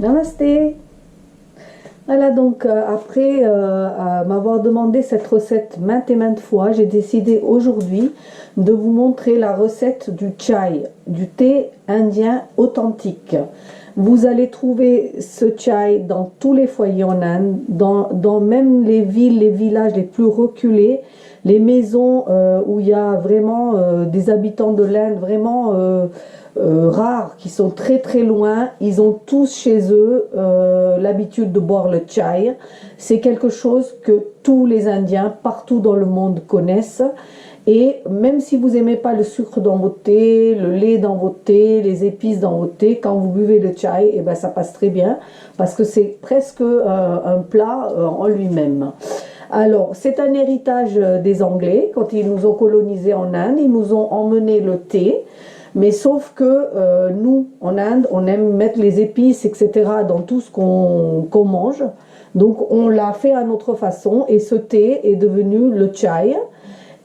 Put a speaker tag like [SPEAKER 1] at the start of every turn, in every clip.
[SPEAKER 1] Namasté. Voilà, donc après m'avoir demandé cette recette maintes et maintes fois, j'ai décidé aujourd'hui de vous montrer la recette du chai, du thé indien authentique. Vous allez trouver ce chai dans tous les foyers en Inde, dans même les villes, les villages les plus reculés, les maisons où il y a vraiment des habitants de l'Inde vraiment rares, qui sont très très loin. Ils ont tous chez eux l'habitude de boire le chai. C'est quelque chose que tous les Indiens partout dans le monde connaissent. Et même si vous n'aimez pas le sucre dans votre thé, le lait dans votre thé, les épices dans votre thé, quand vous buvez le chai, eh ben, ça passe très bien parce que c'est presque un plat en lui-même. Alors, c'est un héritage des Anglais. Quand ils nous ont colonisés en Inde, ils nous ont emmené le thé. Mais sauf que nous, en Inde, on aime mettre les épices, etc. dans tout ce qu'on mange. Donc, on l'a fait à notre façon et ce thé est devenu le chai.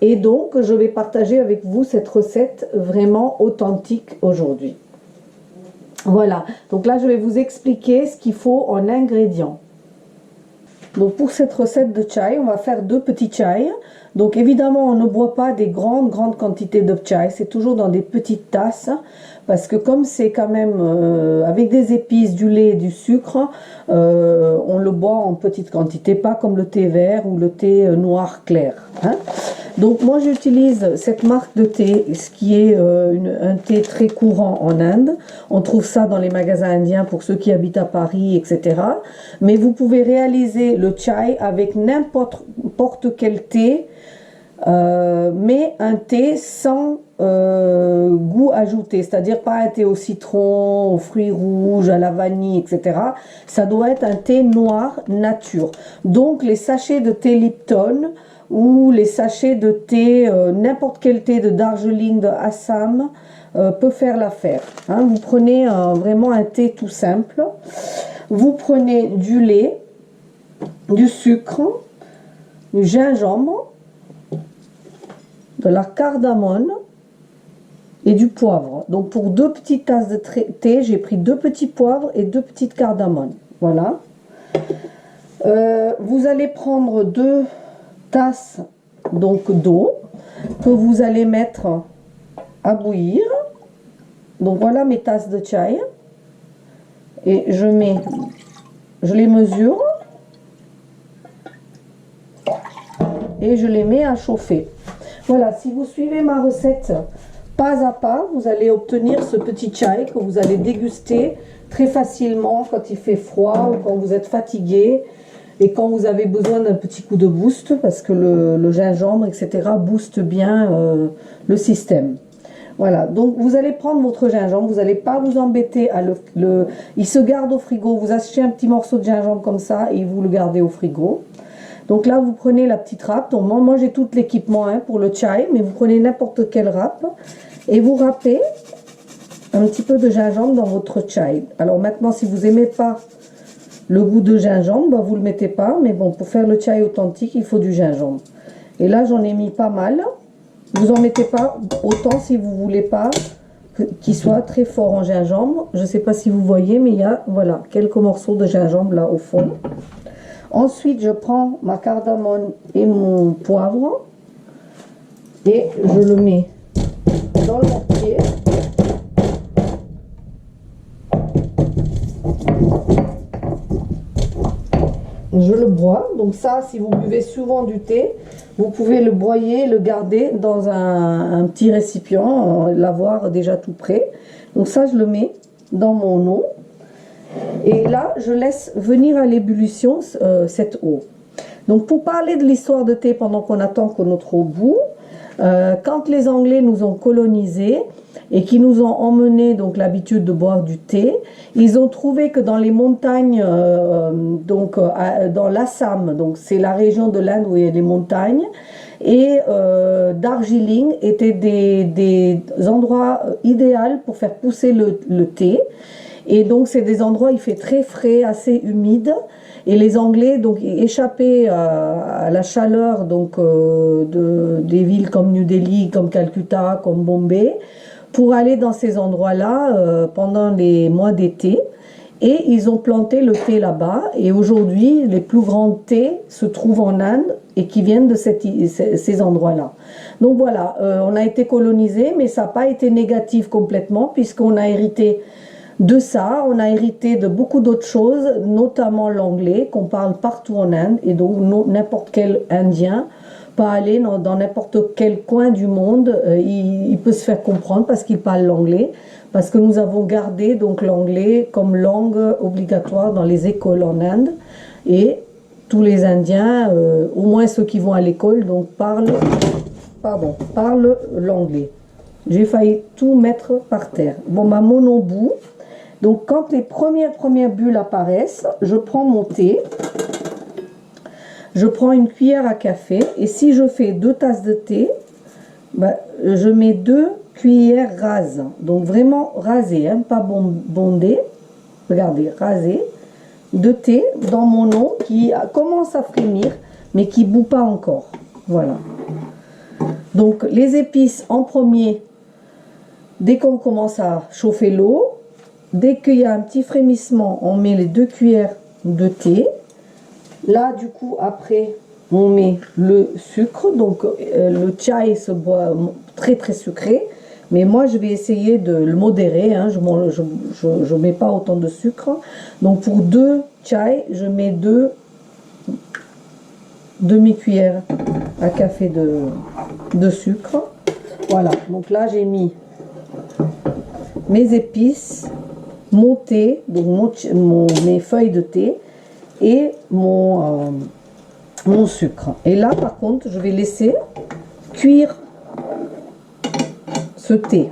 [SPEAKER 1] Et donc, je vais partager avec vous cette recette vraiment authentique aujourd'hui. Voilà, donc là, je vais vous expliquer ce qu'il faut en ingrédients. Donc, pour cette recette de chai, on va faire 2 petits chai. Donc, évidemment, on ne boit pas des grandes quantités de chai. C'est toujours dans des petites tasses. Parce que comme c'est quand même avec des épices, du lait et du sucre, on le boit en petite quantité, pas comme le thé vert ou le thé noir clair. Hein. Donc moi j'utilise cette marque de thé, ce qui est un thé très courant en Inde. On trouve ça dans les magasins indiens pour ceux qui habitent à Paris, etc. Mais vous pouvez réaliser le chai avec n'importe quel thé, mais un thé sans goût ajouté, c'est-à-dire pas un thé au citron, aux fruits rouges, à la vanille, etc. Ça doit être un thé noir nature. Donc les sachets de thé Lipton ou les sachets de thé, n'importe quel thé de Darjeeling, de Assam, peut faire l'affaire. Hein. Vous prenez vraiment un thé tout simple. Vous prenez du lait, du sucre, du gingembre, de la cardamone et du poivre. Donc pour 2 petites tasses de thé, j'ai pris 2 petits poivres et 2 petites cardamones. Voilà. Vous allez prendre 2 tasses donc d'eau que vous allez mettre à bouillir. Donc voilà mes tasses de chai. Et je les mesure et je les mets à chauffer. Voilà, si vous suivez ma recette pas à pas, vous allez obtenir ce petit chai que vous allez déguster très facilement quand il fait froid ou quand vous êtes fatigué et quand vous avez besoin d'un petit coup de boost, parce que le gingembre, etc. booste bien le système. Voilà, donc vous allez prendre votre gingembre, vous n'allez pas vous embêter à il se garde au frigo, vous achetez un petit morceau de gingembre comme ça et vous le gardez au frigo. Donc là, vous prenez la petite râpe. Donc moi j'ai tout l'équipement pour le chai, mais vous prenez n'importe quelle râpe et vous râpez un petit peu de gingembre dans votre chai. Alors maintenant, si vous n'aimez pas le goût de gingembre, vous ne le mettez pas. Mais bon, pour faire le chai authentique, il faut du gingembre. Et là, j'en ai mis pas mal. Vous en mettez pas autant si vous ne voulez pas qu'il soit très fort en gingembre. Je ne sais pas si vous voyez, mais il y a voilà, quelques morceaux de gingembre là au fond. Ensuite, je prends ma cardamone et mon poivre et je le mets dans le mortier. Je le broie. Donc ça, si vous buvez souvent du thé, vous pouvez le broyer, le garder dans un petit récipient, l'avoir déjà tout prêt. Donc ça, je le mets dans mon eau. Et là, je laisse venir à l'ébullition cette eau. Donc pour parler de l'histoire de thé pendant qu'on attend que notre eau bout, quand les Anglais nous ont colonisés et qui nous ont emmené donc l'habitude de boire du thé, ils ont trouvé que dans les montagnes, dans l'Assam, donc c'est la région de l'Inde où il y a des montagnes, et Darjeeling étaient des endroits idéaux pour faire pousser le thé. Et donc c'est des endroits, il fait très frais, assez humide. Et les Anglais donc échappaient à la chaleur donc des villes comme New Delhi, comme Calcutta, comme Bombay, pour aller dans ces endroits-là pendant les mois d'été. Et ils ont planté le thé là-bas. Et aujourd'hui, les plus grands thés se trouvent en Inde et qui viennent de ces endroits-là. Donc voilà, on a été colonisé, mais ça n'a pas été négatif complètement, puisqu'on a hérité de ça, on a hérité de beaucoup d'autres choses, notamment l'anglais, qu'on parle partout en Inde, et donc n'importe quel Indien peut aller dans n'importe quel coin du monde, il peut se faire comprendre parce qu'il parle l'anglais, parce que nous avons gardé donc l'anglais comme langue obligatoire dans les écoles en Inde, et tous les Indiens, au moins ceux qui vont à l'école, donc parlent l'anglais. J'ai failli tout mettre par terre. Bon, ma monoboue. Donc, quand les premières bulles apparaissent, je prends mon thé, je prends une cuillère à café, et si je fais 2 tasses de thé, ben, je mets 2 cuillères rases. Donc, vraiment rasées, hein, pas bondées. Regardez, rasées, de thé dans mon eau qui commence à frémir, mais qui ne bout pas encore. Voilà. Donc, les épices en premier, dès qu'on commence à chauffer l'eau. Dès qu'il y a un petit frémissement, on met les 2 cuillères de thé. Là, du coup, après, on met le sucre. Donc, le chai se boit très, très sucré. Mais moi, je vais essayer de le modérer. Hein. Je mets pas autant de sucre. Donc, pour 2 chai, je mets 2 demi-cuillères à café de sucre. Voilà. Donc là, j'ai mis mes épices, mon thé, donc mes feuilles de thé et mon sucre. Et là, par contre, je vais laisser cuire ce thé.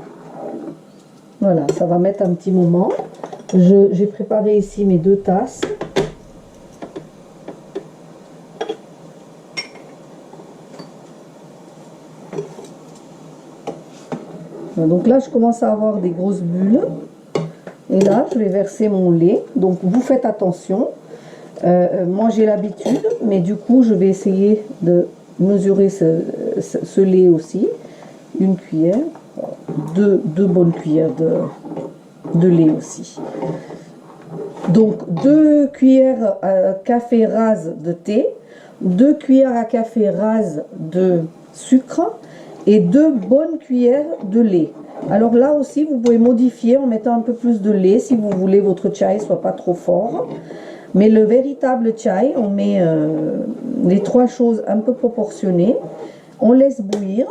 [SPEAKER 1] Voilà, ça va mettre un petit moment. J'ai préparé ici mes 2 tasses. Donc là, je commence à avoir des grosses bulles. Et là, je vais verser mon lait. Donc, vous faites attention. Moi, j'ai l'habitude, mais du coup, je vais essayer de mesurer ce lait aussi. Une cuillère, 2 bonnes cuillères de lait aussi. Donc, 2 cuillères à café rase de thé, 2 cuillères à café rase de sucre et 2 bonnes cuillères de lait. Alors là aussi, vous pouvez modifier en mettant un peu plus de lait si vous voulez votre chai soit pas trop fort. Mais le véritable chai, on met les 3 choses un peu proportionnées. On laisse bouillir.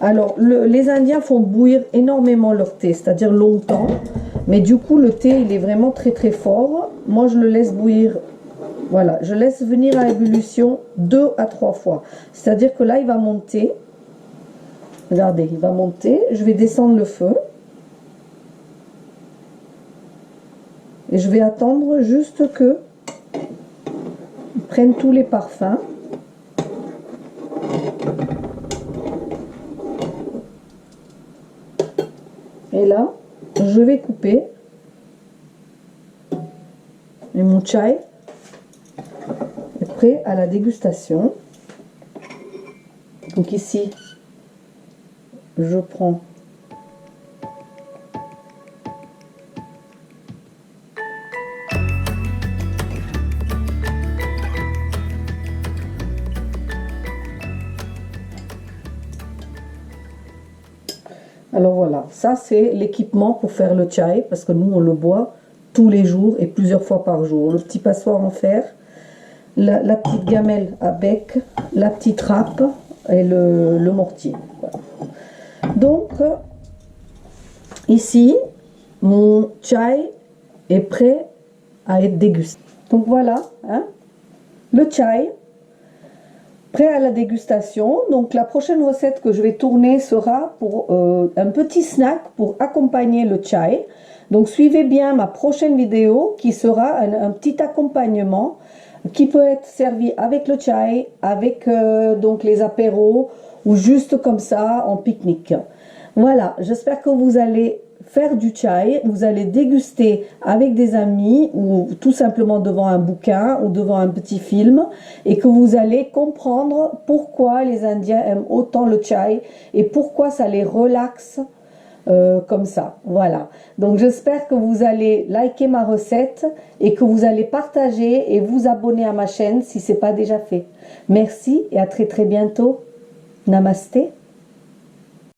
[SPEAKER 1] Alors, les Indiens font bouillir énormément leur thé, c'est-à-dire longtemps. Mais du coup, le thé, il est vraiment très très fort. Moi, je le laisse bouillir. Voilà, je laisse venir à ébullition 2 à 3 fois. C'est-à-dire que là, il va monter. Regardez, il va monter. Je vais descendre le feu. Et je vais attendre juste que il prenne tous les parfums. Et là, je vais couper. Et mon chai est prêt à la dégustation. Donc ici, je prends alors voilà, ça c'est l'équipement pour faire le chai, parce que nous on le boit tous les jours et plusieurs fois par jour. Le petit passoire en fer, la petite gamelle à bec, la petite râpe et le mortier. Voilà. Donc, ici, mon chai est prêt à être dégusté. Donc voilà, hein, le chai prêt à la dégustation. Donc la prochaine recette que je vais tourner sera pour un petit snack pour accompagner le chai. Donc suivez bien ma prochaine vidéo qui sera un petit accompagnement qui peut être servi avec le chai, avec donc les apéros ou juste comme ça en pique-nique. Voilà, j'espère que vous allez faire du chai, vous allez déguster avec des amis ou tout simplement devant un bouquin ou devant un petit film et que vous allez comprendre pourquoi les Indiens aiment autant le chai et pourquoi ça les relaxe comme ça. Voilà. Donc j'espère que vous allez liker ma recette et que vous allez partager et vous abonner à ma chaîne si ce n'est pas déjà fait. Merci et à très très bientôt. Namasté.